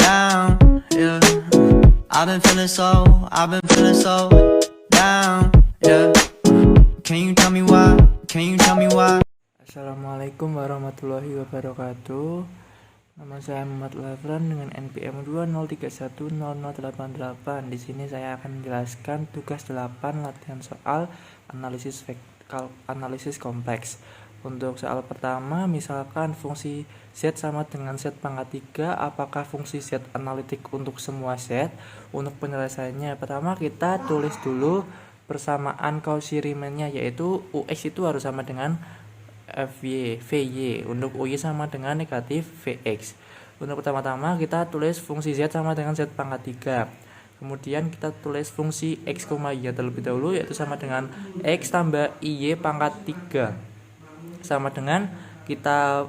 down, yeah. I've been feeling so down, yeah. Can you tell me why? Can you tell me why? Assalamualaikum warahmatullahi wabarakatuh. Nama saya Muhammad Lafran dengan NPM 203100088. Di sini saya akan menjelaskan tugas 8 latihan soal analisis kompleks. Untuk soal pertama, misalkan fungsi Z sama dengan Z pangkat 3, apakah fungsi Z analitik untuk semua Z? Untuk penyelesaiannya, pertama kita tulis dulu persamaan Cauchy Riemann-nya, yaitu UX itu harus sama dengan VY. Untuk UY sama dengan negatif VX. Untuk pertama-tama kita tulis fungsi Z sama dengan Z pangkat 3. Kemudian kita tulis fungsi X, Y terlebih dahulu, yaitu sama dengan X tambah IY pangkat 3. Sama dengan kita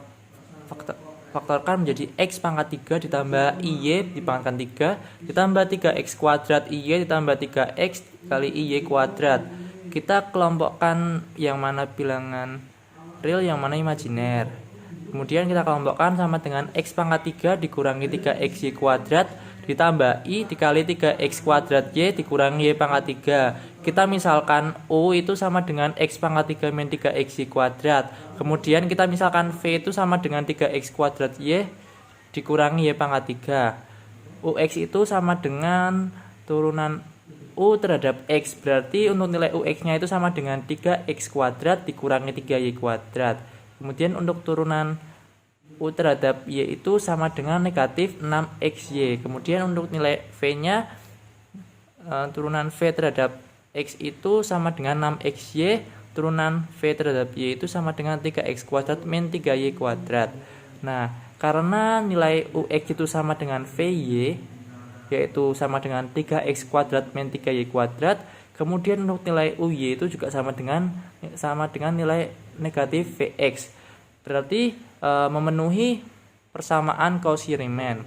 faktorkan menjadi X pangkat 3 ditambah IY dipangkatkan 3 ditambah 3X kuadrat IY ditambah 3X kali IY kuadrat. Kita kelompokkan yang mana bilangan real, yang mana imajiner. Kemudian kita kelompokkan sama dengan X pangkat 3 dikurangi 3XY kuadrat ditambah I dikali 3X kuadrat Y dikurangi Y pangkat 3. Kita misalkan U itu sama dengan X pangkat 3 min 3XY kuadrat. Kemudian kita misalkan V itu sama dengan 3X kuadrat Y dikurangi Y pangkat 3. UX itu sama dengan turunan U terhadap X, berarti untuk nilai UX-nya itu sama dengan 3X kuadrat dikurangi 3Y kuadrat. Kemudian untuk turunan U terhadap Y itu sama dengan negatif 6XY. Kemudian untuk nilai V-nya, turunan V terhadap X itu sama dengan 6XY, turunan V terhadap Y itu sama dengan 3X kuadrat min 3Y kuadrat. Nah, karena nilai UX itu sama dengan VY, yaitu sama dengan 3X kuadrat min 3Y kuadrat. Kemudian untuk nilai UY itu juga sama dengan nilai negatif VX. Berarti memenuhi persamaan Cauchy Riemann.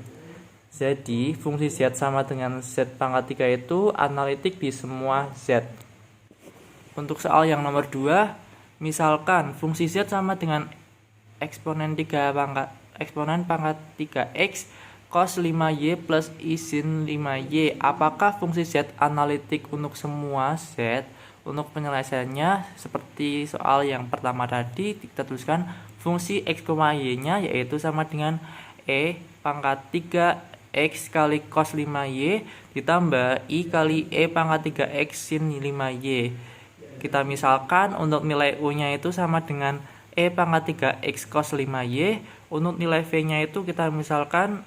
Jadi fungsi Z sama dengan Z pangkat 3 itu analitik di semua Z. Untuk soal yang nomor 2, misalkan fungsi Z sama dengan eksponen pangkat 3X cos 5Y plus I sin 5Y. Apakah fungsi Z analitik untuk semua Z? Untuk penyelesaiannya seperti soal yang pertama tadi, kita tuliskan fungsi X, Y nya yaitu sama dengan E pangkat 3X kali cos 5Y ditambah I kali E pangkat 3X sin 5Y. Kita misalkan untuk nilai U nya itu sama dengan E pangkat 3X cos 5Y. Untuk nilai V nya itu kita misalkan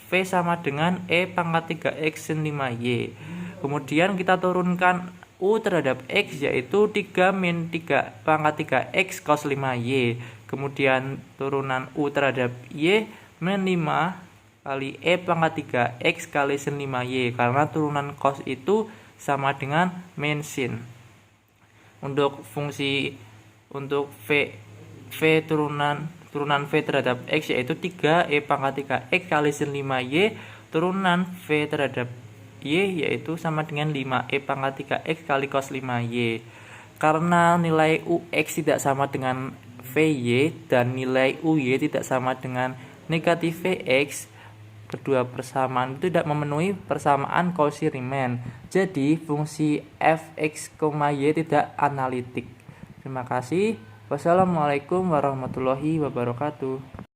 V sama dengan E pangkat 3X sin 5Y. Kemudian kita turunkan U terhadap X, yaitu 3 min 3 pangkat 3X cos 5Y. Kemudian turunan U terhadap Y min 5 kali E pangkat 3X kali sin 5Y, karena turunan cos itu sama dengan min sin. Untuk V turunan V terhadap X yaitu 3 E pangkat 3X kali sin 5Y, turunan V terhadap Y yaitu sama dengan 5 E pangkat 3X kali cos 5Y. Karena nilai UX tidak sama dengan VY dan nilai UY tidak sama dengan negatif VX, kedua persamaan itu tidak memenuhi persamaan Cauchy Riemann. Jadi fungsi Fx, Y tidak analitik. Terima kasih. Wassalamualaikum warahmatullahi wabarakatuh.